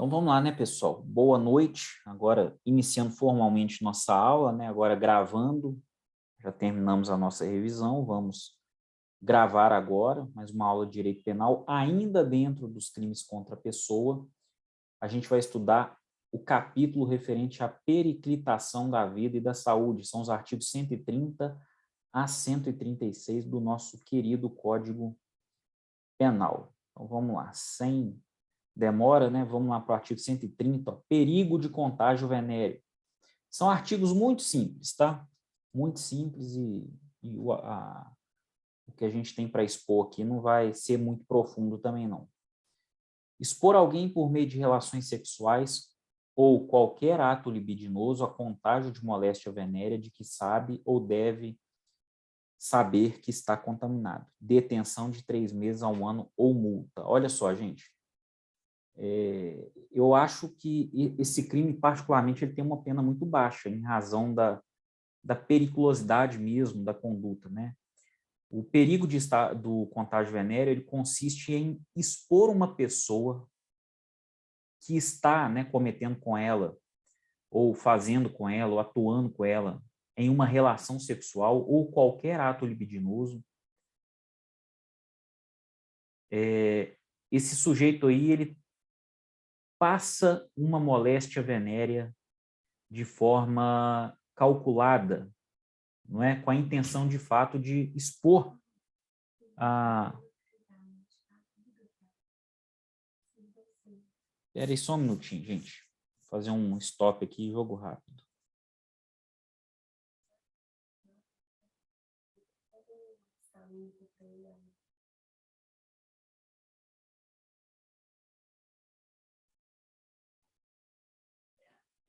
Então vamos lá, né, pessoal? Boa noite. Agora iniciando formalmente nossa aula, né? Agora gravando. Já terminamos a nossa revisão. Vamos gravar agora mais uma aula de direito penal, ainda dentro dos crimes contra a pessoa. A gente vai estudar o capítulo referente à periclitação da vida e da saúde. São os artigos 130 a 136 do nosso querido Código Penal. Então vamos lá, sem demora, né? Vamos lá para o artigo 130, ó, perigo de contágio venéreo. São artigos muito simples, tá? Muito simples e o que a gente tem para expor aqui não vai ser muito profundo também, não. Expor alguém por meio de relações sexuais ou qualquer ato libidinoso a contágio de moléstia venérea de que sabe ou deve saber que está contaminado. Detenção de 3 meses a 1 ano ou multa. Olha só, gente. Eu acho que esse crime, particularmente, ele tem uma pena muito baixa, em razão da periculosidade mesmo da conduta, né? O perigo do contágio venéreo, ele consiste em expor uma pessoa que está, né, cometendo com ela, ou fazendo com ela, ou atuando com ela, em uma relação sexual ou qualquer ato libidinoso. Esse sujeito aí, ele passa uma moléstia venérea de forma calculada, não é? Com a intenção, de fato, de expor a... Espera aí só um minutinho, gente. Vou fazer um stop aqui, jogo rápido.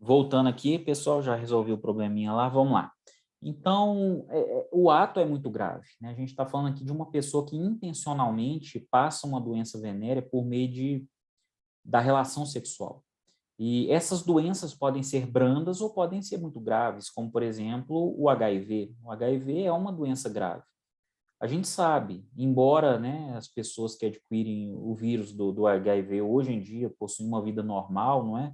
Voltando aqui, pessoal, já resolvi o probleminha lá, vamos lá. Então, o ato é muito grave, né? A gente está falando aqui de uma pessoa que intencionalmente passa uma doença venérea por meio da relação sexual. E essas doenças podem ser brandas ou podem ser muito graves, como, por exemplo, o HIV. O HIV é uma doença grave. A gente sabe, embora, né, as pessoas que adquirem o vírus do HIV hoje em dia possuem uma vida normal, não é?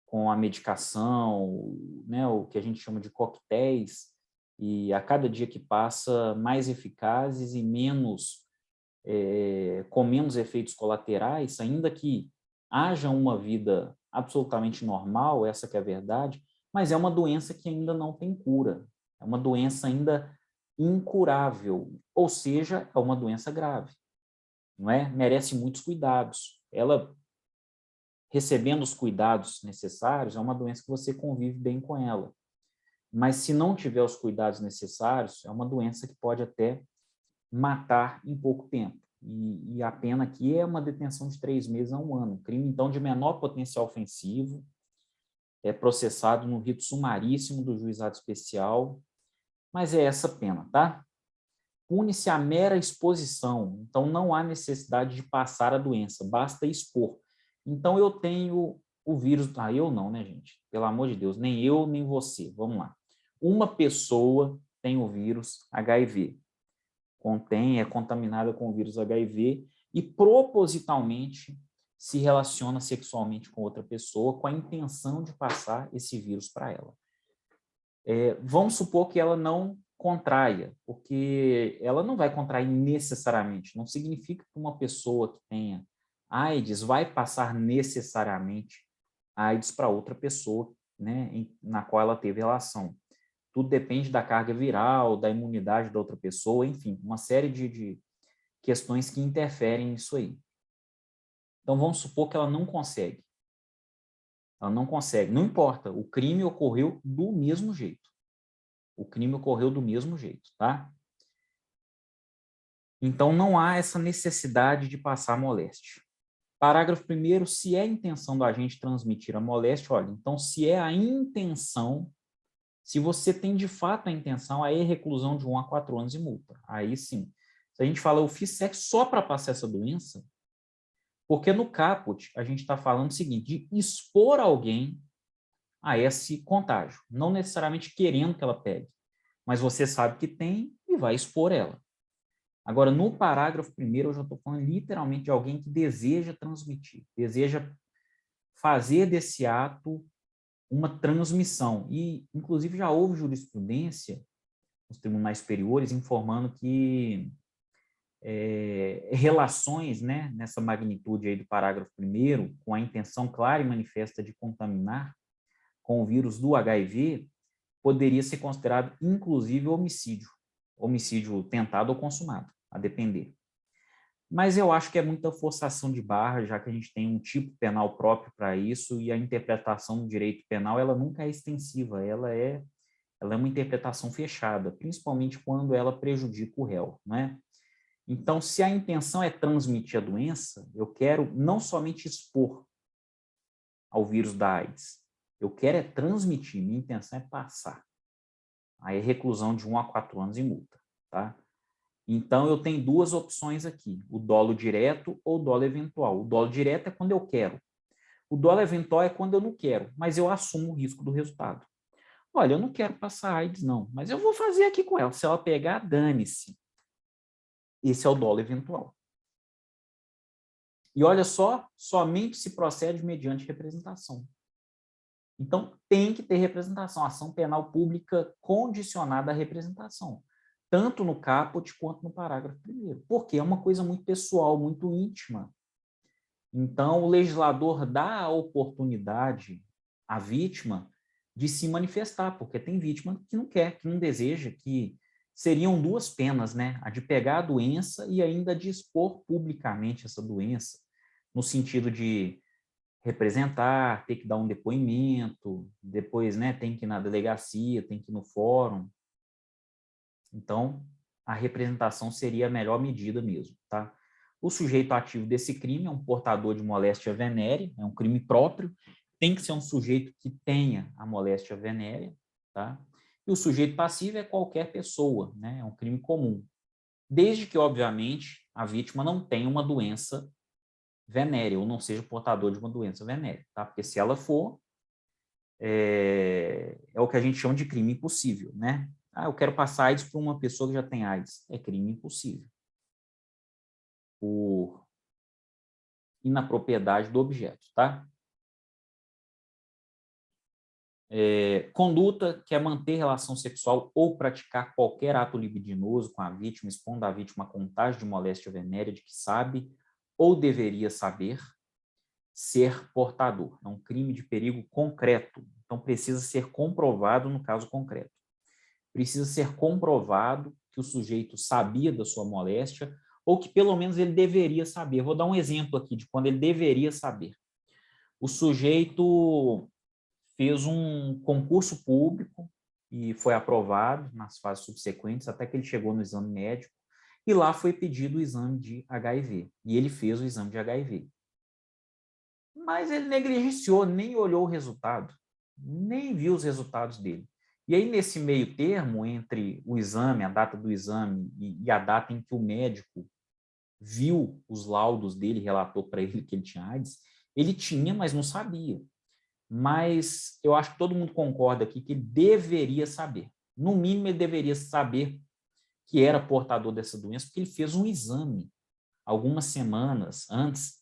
Com a medicação, né, o que a gente chama de coquetéis, e a cada dia que passa, mais eficazes e com menos efeitos colaterais, ainda que haja uma vida absolutamente normal, essa que é a verdade, mas é uma doença que ainda não tem cura, é uma doença ainda incurável, ou seja, é uma doença grave, não é? Merece muitos cuidados. Ela, recebendo os cuidados necessários, é uma doença que você convive bem com ela. Mas se não tiver os cuidados necessários, é uma doença que pode até matar em pouco tempo. E a pena aqui é uma detenção de 3 meses a 1 ano. Crime, então, de menor potencial ofensivo, é processado no rito sumaríssimo do juizado especial, mas é essa pena, tá? Pune-se a mera exposição, então não há necessidade de passar a doença, basta expor. Então eu tenho o vírus, eu não, né, gente? Pelo amor de Deus, nem eu, nem você. Vamos lá. Uma pessoa tem o vírus HIV, é contaminada com o vírus HIV e propositalmente se relaciona sexualmente com outra pessoa com a intenção de passar esse vírus para ela. Vamos supor que ela não contraia, porque ela não vai contrair necessariamente. Não significa que uma pessoa que tenha AIDS vai passar necessariamente AIDS para outra pessoa, né, na qual ela teve relação. Tudo depende da carga viral, da imunidade da outra pessoa, enfim, uma série de questões que interferem nisso aí. Então, vamos supor que ela não consegue. Ela não consegue, não importa, o crime ocorreu do mesmo jeito. O crime ocorreu do mesmo jeito, tá? Então, não há essa necessidade de passar a moléstia. Parágrafo 1º, se é a intenção do agente transmitir a moléstia, olha, então, se é a intenção, se você tem de fato a intenção, aí é reclusão de 1 a 4 anos e multa. Aí sim. Se a gente fala, eu fiz sexo só para passar essa doença, porque no caput a gente está falando o seguinte, de expor alguém a esse contágio, não necessariamente querendo que ela pegue, mas você sabe que tem e vai expor ela. Agora, no parágrafo 1º, eu já estou falando literalmente de alguém que deseja transmitir, deseja fazer desse ato uma transmissão. E, inclusive, já houve jurisprudência nos tribunais superiores informando que relações, né, nessa magnitude aí do parágrafo 1º, com a intenção clara e manifesta de contaminar com o vírus do HIV, poderia ser considerado, inclusive, homicídio tentado ou consumado, a depender. Mas eu acho que é muita forçação de barra, já que a gente tem um tipo penal próprio para isso, e a interpretação do direito penal, ela nunca é extensiva, ela é uma interpretação fechada, principalmente quando ela prejudica o réu, né? Então, se a intenção é transmitir a doença, eu quero não somente expor ao vírus da AIDS, eu quero é transmitir, minha intenção é passar. Aí é reclusão de 1 a 4 anos e multa, tá? Então, eu tenho duas opções aqui, o dolo direto ou o dolo eventual. O dolo direto é quando eu quero. O dolo eventual é quando eu não quero, mas eu assumo o risco do resultado. Olha, eu não quero passar AIDS, não, mas eu vou fazer aqui com ela. Se ela pegar, dane-se. Esse é o dolo eventual. E olha só, somente se procede mediante representação. Então, tem que ter representação, ação penal pública condicionada à representação, tanto no caput quanto no parágrafo 1º, porque é uma coisa muito pessoal, muito íntima. Então, o legislador dá a oportunidade à vítima de se manifestar, porque tem vítima que não quer, que não deseja, que seriam duas penas, né? A de pegar a doença e ainda de expor publicamente essa doença, no sentido de representar, ter que dar um depoimento, depois, né, tem que ir na delegacia, tem que ir no fórum. Então, a representação seria a melhor medida mesmo, tá? O sujeito ativo desse crime é um portador de moléstia venérea, é um crime próprio, tem que ser um sujeito que tenha a moléstia venérea, tá? E o sujeito passivo é qualquer pessoa, né? É um crime comum. Desde que, obviamente, a vítima não tenha uma doença venérea, ou não seja portador de uma doença venérea, tá? Porque se ela for, é o que a gente chama de crime impossível, né? Ah, eu quero passar AIDS para uma pessoa que já tem AIDS. É crime impossível. Por inapropriedade do objeto, tá? Conduta que é manter relação sexual ou praticar qualquer ato libidinoso com a vítima, expondo a vítima a contágio de moléstia venérea de que sabe ou deveria saber ser portador. É um crime de perigo concreto, então precisa ser comprovado no caso concreto. Precisa ser comprovado que o sujeito sabia da sua moléstia ou que pelo menos ele deveria saber. Vou dar um exemplo aqui de quando ele deveria saber. O sujeito fez um concurso público e foi aprovado nas fases subsequentes, até que ele chegou no exame médico, e lá foi pedido o exame de HIV, e ele fez o exame de HIV. Mas ele negligenciou, nem olhou o resultado, nem viu os resultados dele. E aí, nesse meio termo, entre o exame, a data do exame e a data em que o médico viu os laudos dele, relatou para ele que ele tinha AIDS, ele tinha, mas não sabia. Mas eu acho que todo mundo concorda aqui que ele deveria saber. No mínimo, ele deveria saber que era portador dessa doença, porque ele fez um exame algumas semanas antes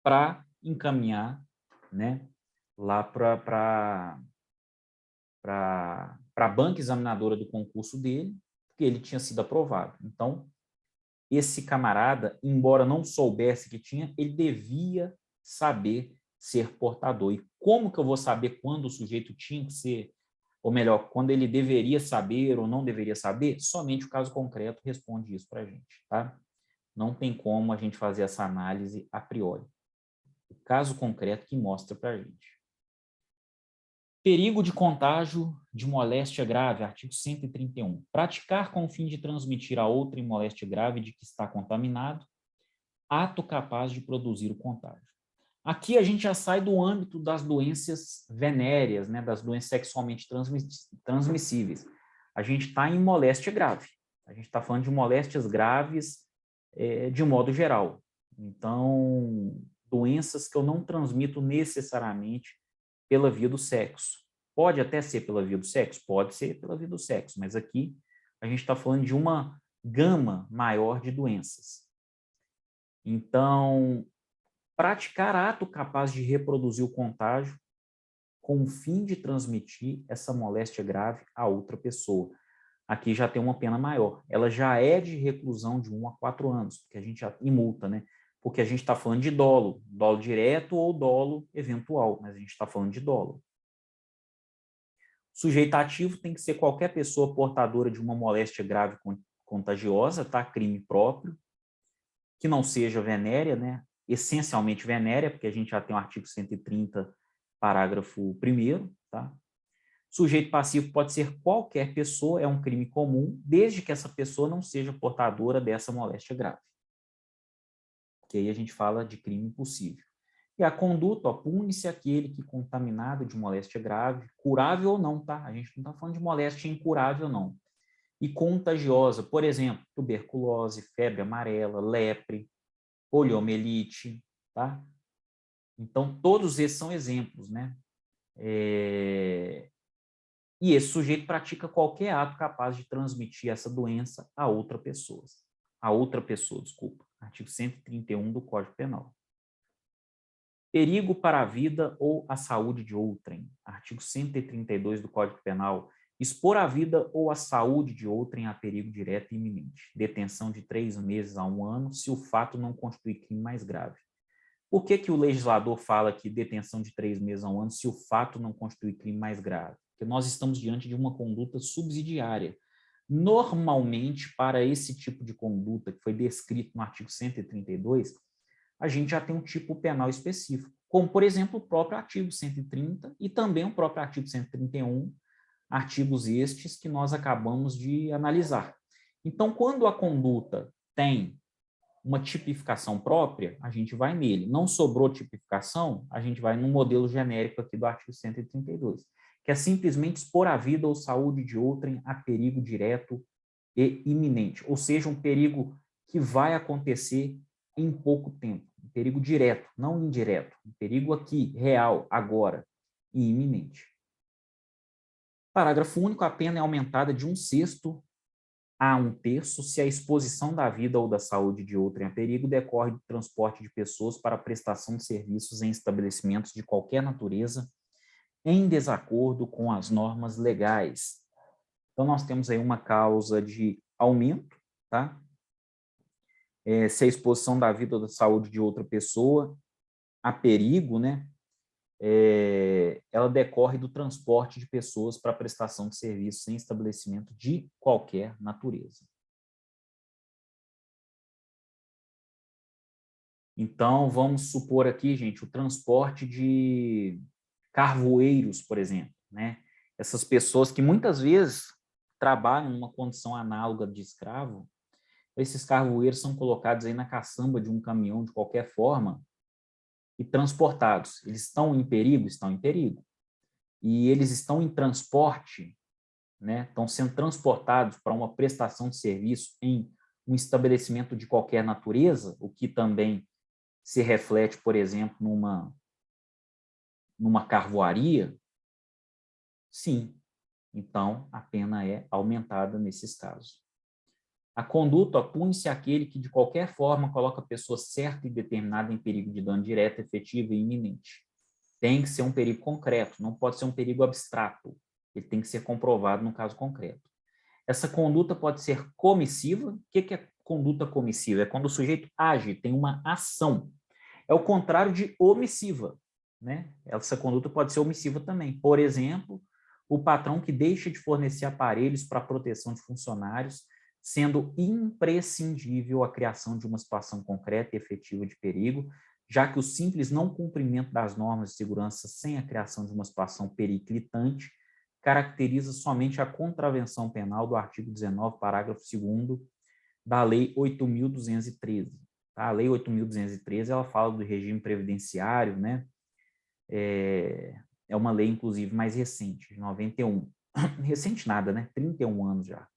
para encaminhar, né, lá para a banca examinadora do concurso dele, porque ele tinha sido aprovado. Então, esse camarada, embora não soubesse que tinha, ele devia saber ser portador. E como que eu vou saber quando o sujeito tinha que ser, ou melhor, quando ele deveria saber ou não deveria saber? Somente o caso concreto responde isso para a gente, tá? Não tem como a gente fazer essa análise a priori. O caso concreto que mostra para a gente. Perigo de contágio de moléstia grave, artigo 131. Praticar com o fim de transmitir a outrem moléstia grave de que está contaminado, ato capaz de produzir o contágio. Aqui a gente já sai do âmbito das doenças venéreas, né, das doenças sexualmente transmissíveis. A gente está em moléstia grave. A gente está falando de moléstias graves de modo geral. Então, doenças que eu não transmito necessariamente pela via do sexo. Pode até ser pela via do sexo? Pode ser pela via do sexo, mas aqui a gente está falando de uma gama maior de doenças. Então, praticar ato capaz de reproduzir o contágio com o fim de transmitir essa moléstia grave a outra pessoa. Aqui já tem uma pena maior. Ela já é de reclusão de 1 a 4 anos, porque a gente já em multa, né? Porque a gente está falando de dolo direto ou dolo eventual, mas a gente está falando de dolo. Sujeito ativo tem que ser qualquer pessoa portadora de uma moléstia grave contagiosa, tá? Crime próprio, que não seja venérea, né? Essencialmente venérea, porque a gente já tem o artigo 130, parágrafo 1º, tá? Sujeito passivo pode ser qualquer pessoa, é um crime comum, desde que essa pessoa não seja portadora dessa moléstia grave. Que aí a gente fala de crime impossível. E a conduta, ó, pune-se aquele que contaminado de moléstia grave, curável ou não, tá? A gente não está falando de moléstia incurável, não. E contagiosa, por exemplo, tuberculose, febre amarela, lepre, poliomielite, tá? Então, todos esses são exemplos, né? E esse sujeito pratica qualquer ato capaz de transmitir essa doença a outra pessoa. Desculpa. Artigo 131 do Código Penal. Perigo para a vida ou a saúde de outrem. Artigo 132 do Código Penal. Expor a vida ou a saúde de outrem a perigo direto e iminente. Detenção de 3 meses a 1 ano, se o fato não constitui crime mais grave. Por que o legislador fala que detenção de 3 meses a 1 ano, se o fato não constitui crime mais grave? Porque nós estamos diante de uma conduta subsidiária. Normalmente, para esse tipo de conduta, que foi descrito no artigo 132, a gente já tem um tipo penal específico, como, por exemplo, o próprio artigo 130 e também o próprio artigo 131, artigos estes que nós acabamos de analisar. Então, quando a conduta tem uma tipificação própria, a gente vai nele. Não sobrou tipificação, a gente vai no modelo genérico aqui do artigo 132, que é simplesmente expor a vida ou saúde de outrem a perigo direto e iminente, ou seja, um perigo que vai acontecer em pouco tempo, um perigo direto, não indireto, um perigo aqui, real, agora, e iminente. Parágrafo único, a pena é aumentada de 1/6 a 1/3 se a exposição da vida ou da saúde de outrem a perigo decorre do transporte de pessoas para a prestação de serviços em estabelecimentos de qualquer natureza em desacordo com as normas legais. Então, nós temos aí uma causa de aumento, tá? Se a exposição da vida ou da saúde de outra pessoa a perigo, né? Ela decorre do transporte de pessoas para a prestação de serviços em estabelecimento de qualquer natureza. Então, vamos supor aqui, gente, o transporte de carvoeiros, por exemplo, né? Essas pessoas que muitas vezes trabalham numa condição análoga de escravo, esses carvoeiros são colocados aí na caçamba de um caminhão de qualquer forma e transportados. Eles estão em perigo? Estão em perigo. E eles estão em transporte, né? Estão sendo transportados para uma prestação de serviço em um estabelecimento de qualquer natureza, o que também se reflete, por exemplo, numa carvoaria? Sim. Então, a pena é aumentada nesses casos. A conduta pune-se aquele que, de qualquer forma, coloca a pessoa certa e determinada em perigo de dano direto, efetivo e iminente. Tem que ser um perigo concreto, não pode ser um perigo abstrato. Ele tem que ser comprovado no caso concreto. Essa conduta pode ser comissiva. O que é conduta comissiva? É quando o sujeito age, tem uma ação. É o contrário de omissiva, né? Essa conduta pode ser omissiva também. Por exemplo, o patrão que deixa de fornecer aparelhos para a proteção de funcionários, sendo imprescindível a criação de uma situação concreta e efetiva de perigo, já que o simples não cumprimento das normas de segurança sem a criação de uma situação periclitante caracteriza somente a contravenção penal do artigo 19, parágrafo 2º da Lei 8.213. Tá? A Lei 8.213, ela fala do regime previdenciário, né? É uma lei, inclusive, mais recente, de 91. Recente nada, né? 31 anos já.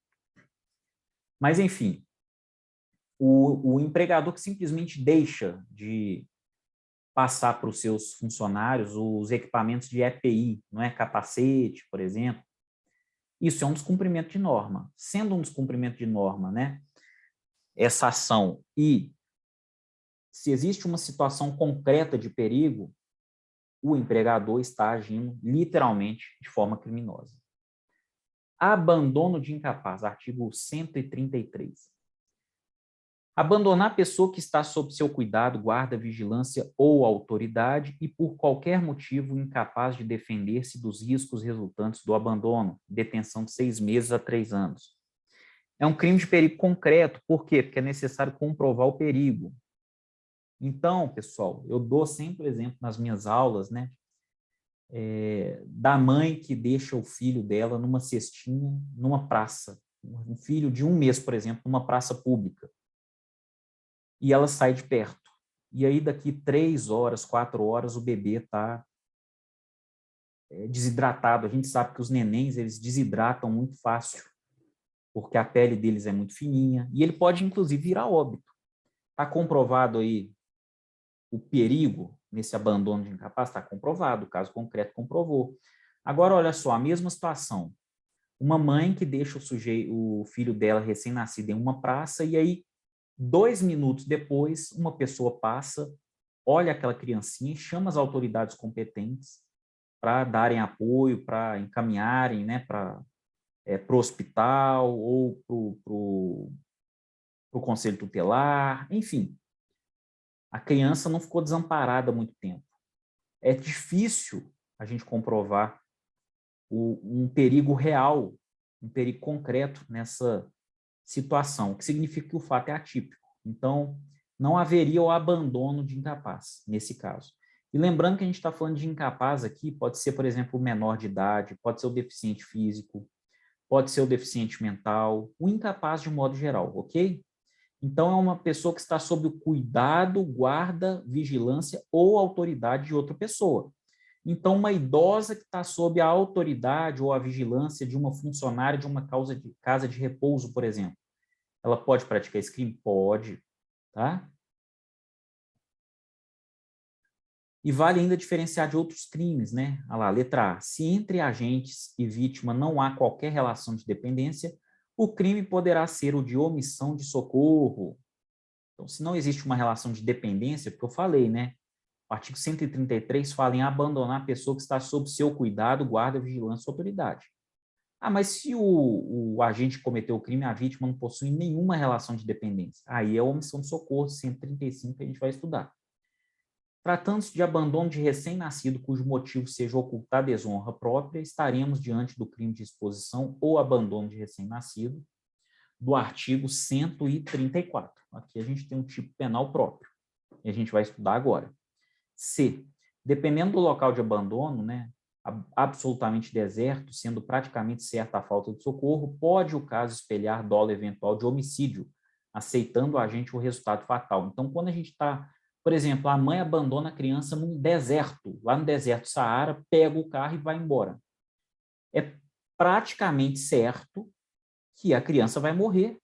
Mas, enfim, o empregador que simplesmente deixa de passar para os seus funcionários os equipamentos de EPI, não é? Capacete, por exemplo, isso é um descumprimento de norma. Sendo um descumprimento de norma, né? Essa ação e se existe uma situação concreta de perigo, o empregador está agindo literalmente de forma criminosa. Abandono de incapaz, artigo 133. Abandonar a pessoa que está sob seu cuidado, guarda, vigilância ou autoridade e por qualquer motivo incapaz de defender-se dos riscos resultantes do abandono, detenção de 6 meses a 3 anos. É um crime de perigo concreto, por quê? Porque é necessário comprovar o perigo. Então, pessoal, eu dou sempre exemplo nas minhas aulas, né, da mãe que deixa o filho dela numa cestinha, numa praça, um filho de 1 mês, por exemplo, numa praça pública. E ela sai de perto. E aí, daqui 3 horas, 4 horas, o bebê está desidratado. A gente sabe que os nenéns, eles desidratam muito fácil, porque a pele deles é muito fininha, e ele pode, inclusive, virar óbito. Está comprovado aí o perigo nesse abandono de incapaz? Está comprovado, o caso concreto comprovou. Agora, olha só, a mesma situação. Uma mãe que deixa o filho dela recém-nascido em uma praça, e aí, 2 minutos depois, uma pessoa passa, olha aquela criancinha e chama as autoridades competentes para darem apoio, para encaminharem, né, para o hospital ou para o conselho tutelar, enfim. A criança não ficou desamparada há muito tempo. É difícil a gente comprovar um perigo real, um perigo concreto nessa situação, o que significa que o fato é atípico. Então, não haveria o abandono de incapaz, nesse caso. E lembrando que a gente está falando de incapaz aqui, pode ser, por exemplo, o menor de idade, pode ser o deficiente físico, pode ser o deficiente mental, o incapaz de um modo geral, ok? Então, é uma pessoa que está sob o cuidado, guarda, vigilância ou autoridade de outra pessoa. Então, uma idosa que está sob a autoridade ou a vigilância de uma funcionária de uma casa de repouso, por exemplo, ela pode praticar esse crime? Pode, tá? E vale ainda diferenciar de outros crimes, né? Olha lá, letra A. Se entre agentes e vítima não há qualquer relação de dependência, o crime poderá ser o de omissão de socorro. Então, se não existe uma relação de dependência, porque eu falei, né? O artigo 133 fala em abandonar a pessoa que está sob seu cuidado, guarda, vigilância ou autoridade. Ah, mas se o agente cometeu o crime, a vítima não possui nenhuma relação de dependência. Aí é a omissão de socorro, 135, que a gente vai estudar. Tratando-se de abandono de recém-nascido cujo motivo seja ocultar desonra própria, estaremos diante do crime de exposição ou abandono de recém-nascido, do artigo 134. Aqui a gente tem um tipo penal próprio, e a gente vai estudar agora. C. Dependendo do local de abandono, né, absolutamente deserto, sendo praticamente certa a falta de socorro, pode o caso espelhar dolo eventual de homicídio, aceitando o agente o resultado fatal. Então, quando a gente está, por exemplo, a mãe abandona a criança num deserto, lá no deserto Saara, pega o carro e vai embora. É praticamente certo que a criança vai morrer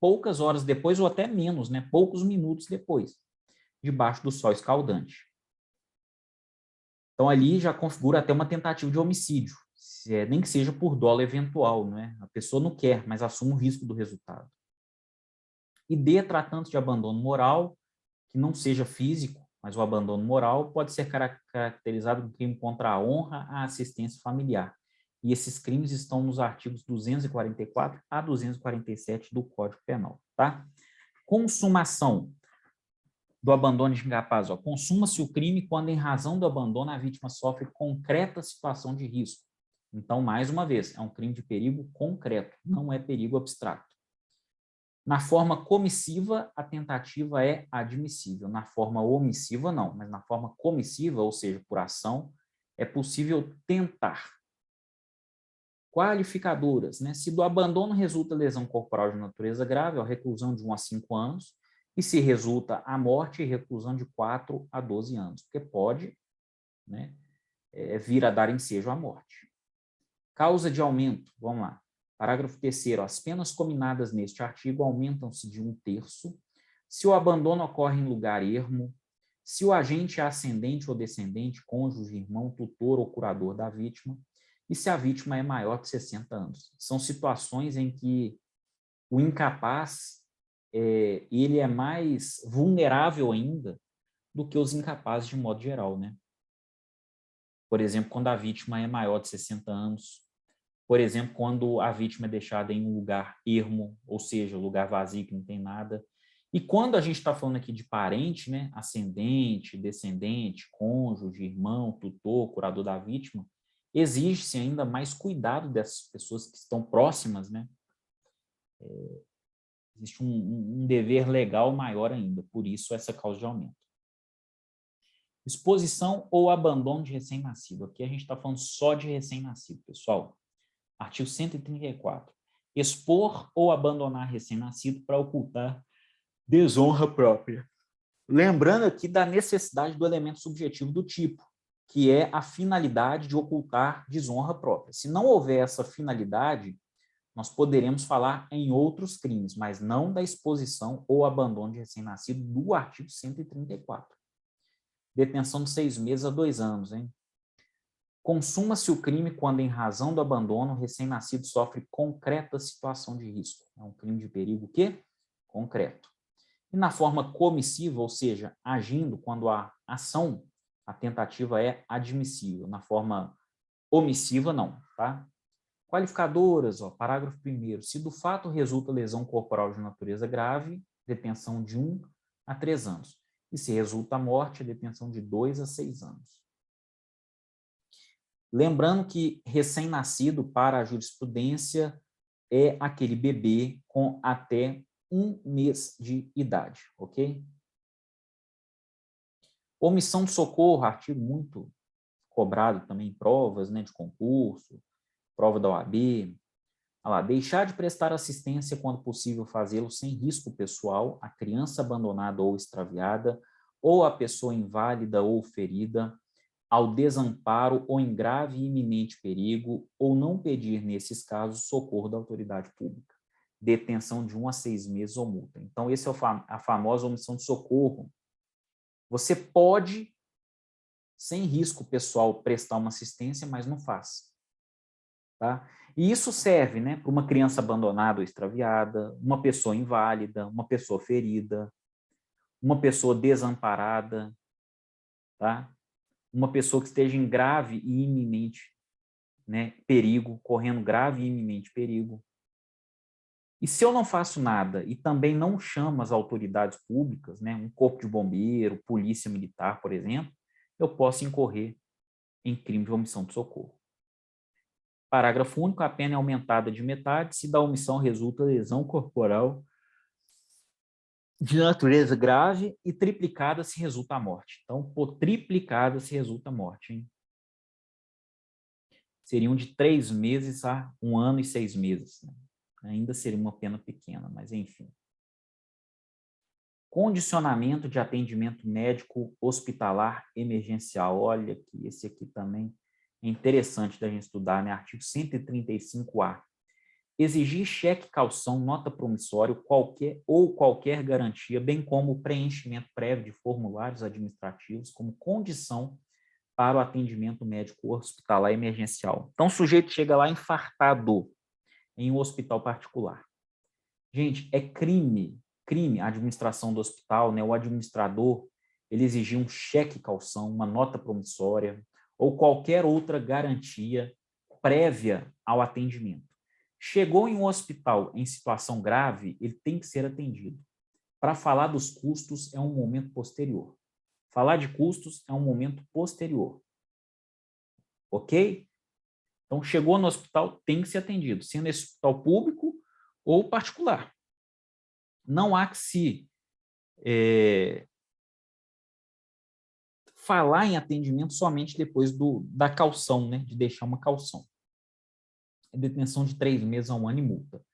poucas horas depois, ou até menos, né? Poucos minutos depois, debaixo do sol escaldante. Então, ali já configura até uma tentativa de homicídio, nem que seja por dolo eventual, não é? A pessoa não quer, mas assume o risco do resultado. E D, tratando de abandono moral, que não seja físico, mas o abandono moral pode ser caracterizado como crime contra a honra, a assistência familiar. E esses crimes estão nos artigos 244 a 247 do Código Penal, tá? Consumação do abandono de incapaz. Consuma-se o crime quando, em razão do abandono, a vítima sofre concreta situação de risco. Então, mais uma vez, é um crime de perigo concreto, não é perigo abstrato. Na forma comissiva, a tentativa é admissível. Na forma omissiva, não. Mas na forma comissiva, ou seja, por ação, é possível tentar. Qualificadoras, né? Se do abandono resulta lesão corporal de natureza grave, a reclusão de 1 a 5 anos, e se resulta a morte, reclusão de 4 a 12 anos, porque pode, né, vir a dar ensejo à morte. Causa de aumento, vamos lá. Parágrafo 3º, as penas cominadas neste artigo aumentam-se de 1/3 se o abandono ocorre em lugar ermo, se o agente é ascendente ou descendente, cônjuge, irmão, tutor ou curador da vítima, e se a vítima é maior de 60 anos. São situações em que o incapaz ele é mais vulnerável ainda do que os incapazes de modo geral, né? Por exemplo, quando a vítima é maior de 60 anos, por exemplo, quando a vítima é deixada em um lugar ermo, ou seja, lugar vazio que não tem nada. E quando a gente está falando aqui de parente, né, ascendente, descendente, cônjuge, irmão, tutor, curador da vítima, exige-se ainda mais cuidado dessas pessoas que estão próximas, né? Existe um dever legal maior ainda, por isso essa causa de aumento. Exposição ou abandono de recém-nascido. Aqui a gente está falando só de recém-nascido, pessoal. Artigo 134. Expor ou abandonar recém-nascido para ocultar desonra própria. Lembrando aqui da necessidade do elemento subjetivo do tipo, que é a finalidade de ocultar desonra própria. Se não houver essa finalidade, nós poderemos falar em outros crimes, mas não da exposição ou abandono de recém-nascido do artigo 134. Detenção de 6 meses a 2 anos, hein? Consuma-se o crime quando, em razão do abandono, o recém-nascido sofre concreta situação de risco. É um crime de perigo o quê? Concreto. E na forma comissiva, ou seja, agindo quando a ação, a tentativa é admissível. Na forma omissiva, não, tá? Qualificadoras, ó, parágrafo 1º. Se do fato resulta lesão corporal de natureza grave, detenção de 1 a 3 anos. E se resulta a morte, detenção de 2 a 6 anos. Lembrando que recém-nascido para a jurisprudência é aquele bebê com até 1 mês de idade, ok? Omissão de socorro, artigo muito cobrado também em provas, né, de concurso, prova da OAB. Olha lá, deixar de prestar assistência quando possível fazê-lo sem risco pessoal, a criança abandonada ou extraviada, ou a pessoa inválida ou ferida, ao desamparo ou em grave e iminente perigo, ou não pedir, nesses casos, socorro da autoridade pública. Detenção de 1 a 6 meses ou multa. Então, esse é a famosa omissão de socorro. Você pode, sem risco pessoal, prestar uma assistência, mas não faz. Tá? E isso serve, né, para uma criança abandonada ou extraviada, uma pessoa inválida, uma pessoa ferida, uma pessoa desamparada, tá? Uma pessoa que esteja em grave e iminente, né, perigo, correndo grave e iminente perigo. E se eu não faço nada e também não chamo as autoridades públicas, né, um corpo de bombeiro, polícia militar, por exemplo, eu posso incorrer em crime de omissão de socorro. Parágrafo único, a pena é aumentada de metade se da omissão resulta lesão corporal de natureza grave e triplicada se resulta a morte. Então, por triplicada se resulta a morte, hein? Seriam de 3 meses a 1 ano e 6 meses. Né? Ainda seria uma pena pequena, mas enfim. Condicionamento de atendimento médico hospitalar emergencial. Olha que esse aqui também é interessante da gente estudar, né? Artigo 135-A. Exigir cheque, calção, nota promissória, qualquer garantia, bem como o preenchimento prévio de formulários administrativos como condição para o atendimento médico hospitalar emergencial. Então, o sujeito chega lá infartado em um hospital particular. Gente, é crime a administração do hospital, né, o administrador, ele exigir um cheque calção, uma nota promissória ou qualquer outra garantia prévia ao atendimento. Chegou em um hospital em situação grave, ele tem que ser atendido. Para falar dos custos é um momento posterior. Falar de custos é um momento posterior. Ok? Então, chegou no hospital, tem que ser atendido, sendo esse hospital público ou particular. Não há que se falar em atendimento somente depois da caução, né? De deixar uma caução. Detenção de 3 meses a 1 ano e multa.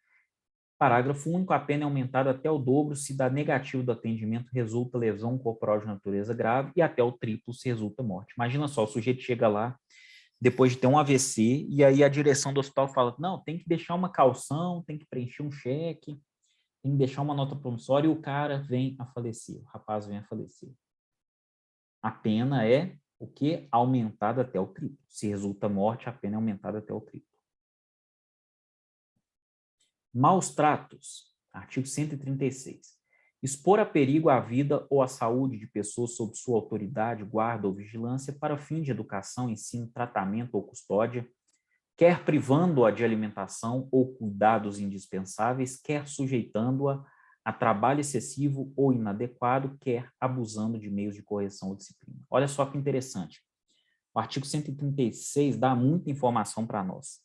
Parágrafo único, a pena é aumentada até o dobro se da negativo do atendimento resulta lesão corporal de natureza grave e até o triplo se resulta morte. Imagina só, o sujeito chega lá depois de ter um AVC e aí a direção do hospital fala, não, tem que deixar uma caução, tem que preencher um cheque, tem que deixar uma nota promissória e o cara vem a falecer, o rapaz vem a falecer. A pena é o quê? Aumentada até o triplo. Se resulta morte, a pena é aumentada até o triplo. Maus tratos. Artigo 136. Expor a perigo a vida ou a saúde de pessoas sob sua autoridade, guarda ou vigilância para fim de educação, ensino, tratamento ou custódia, quer privando-a de alimentação ou cuidados indispensáveis, quer sujeitando-a a trabalho excessivo ou inadequado, quer abusando de meios de correção ou disciplina. Olha só que interessante. O artigo 136 dá muita informação para nós.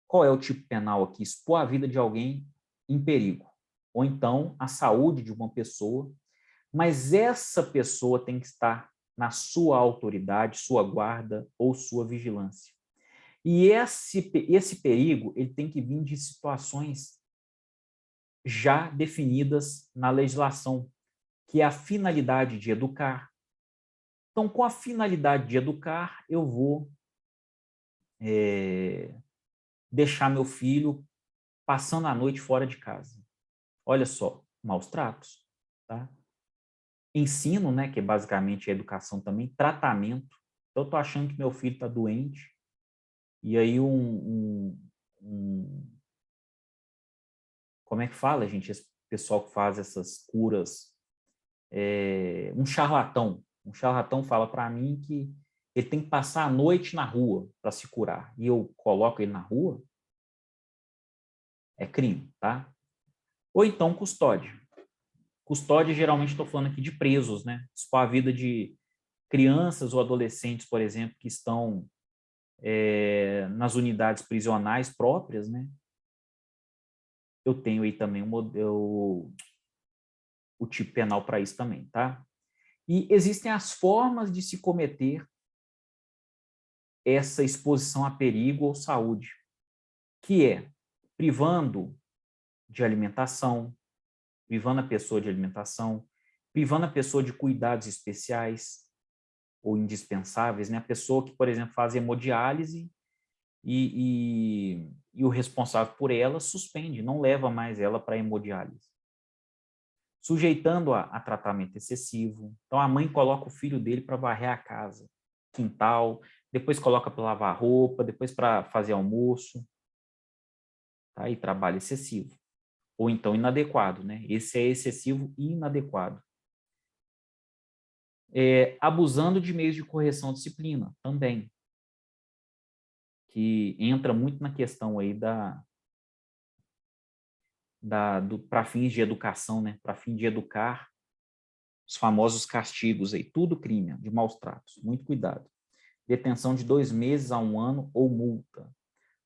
Qual é o tipo penal aqui? Expor a vida de alguém em perigo, ou então a saúde de uma pessoa, mas essa pessoa tem que estar na sua autoridade, sua guarda ou sua vigilância. E esse perigo ele tem que vir de situações já definidas na legislação, que é a finalidade de educar. Então, com a finalidade de educar, eu vou deixar meu filho passando a noite fora de casa. Olha só, maus tratos. Tá? Ensino, né, que é basicamente a educação também, tratamento. Então, eu estou achando que meu filho está doente, e aí como é que fala, gente, esse pessoal que faz essas curas, um charlatão fala para mim que ele tem que passar a noite na rua para se curar, e eu coloco ele na rua, é crime, tá? Ou então custódia. Custódia, geralmente estou falando aqui de presos, né? Expor a vida de crianças ou adolescentes, por exemplo, que estão nas unidades prisionais próprias, né? Eu tenho aí também o tipo penal para isso também, tá? E existem as formas de se cometer essa exposição a perigo ou saúde, que é privando de alimentação, privando a pessoa de alimentação, privando a pessoa de cuidados especiais ou indispensáveis, né? A pessoa que, por exemplo, faz hemodiálise e o responsável por ela suspende, não leva mais ela para a hemodiálise. Sujeitando-a a tratamento excessivo. Então, a mãe coloca o filho dele para varrer a casa, quintal, depois coloca para lavar roupa, depois para fazer almoço. Tá? E trabalho excessivo. Ou então inadequado, né? Esse é excessivo e inadequado. Abusando de meios de correção disciplina, também. Que entra muito na questão aí para fins de educação, né? Para fim de educar, os famosos castigos aí, tudo crime, de maus tratos, muito cuidado. Detenção de 2 meses a 1 ano ou multa.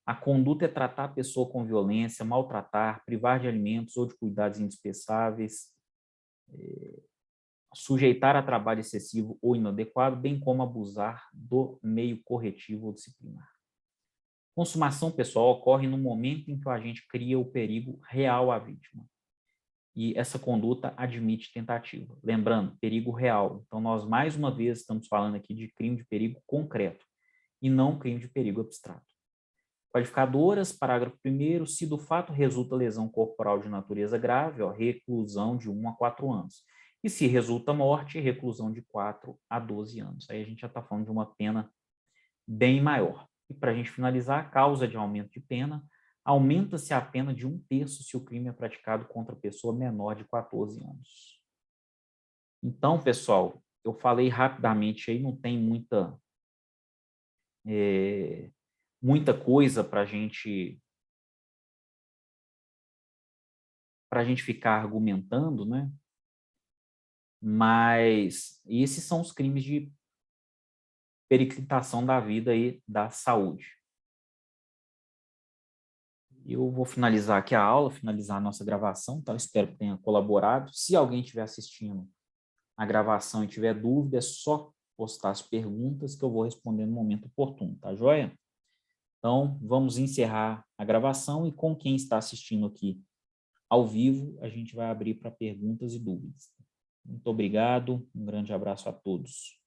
A conduta é tratar a pessoa com violência, maltratar, privar de alimentos ou de cuidados indispensáveis, sujeitar a trabalho excessivo ou inadequado, bem como abusar do meio corretivo ou disciplinar. Consumação pessoal ocorre no momento em que o agente cria o perigo real à vítima. E essa conduta admite tentativa. Lembrando, perigo real. Então, nós, mais uma vez, estamos falando aqui de crime de perigo concreto e não crime de perigo abstrato. Qualificadoras, parágrafo 1º, se do fato resulta lesão corporal de natureza grave, reclusão de 1 a 4 anos. E se resulta morte, reclusão de 4 a 12 anos. Aí a gente já está falando de uma pena bem maior. E para a gente finalizar, a causa de aumento de pena, aumenta-se a pena de 1/3 se o crime é praticado contra pessoa menor de 14 anos. Então, pessoal, eu falei rapidamente aí, não tem muita coisa para a gente ficar argumentando, né? Mas esses são os crimes de periclitação da vida e da saúde. Eu vou finalizar aqui a aula, finalizar a nossa gravação, tá? Eu espero que tenha colaborado. Se alguém estiver assistindo a gravação e tiver dúvida, é só postar as perguntas que eu vou responder no momento oportuno, tá joia? Então, vamos encerrar a gravação e com quem está assistindo aqui ao vivo, a gente vai abrir para perguntas e dúvidas. Muito obrigado, um grande abraço a todos.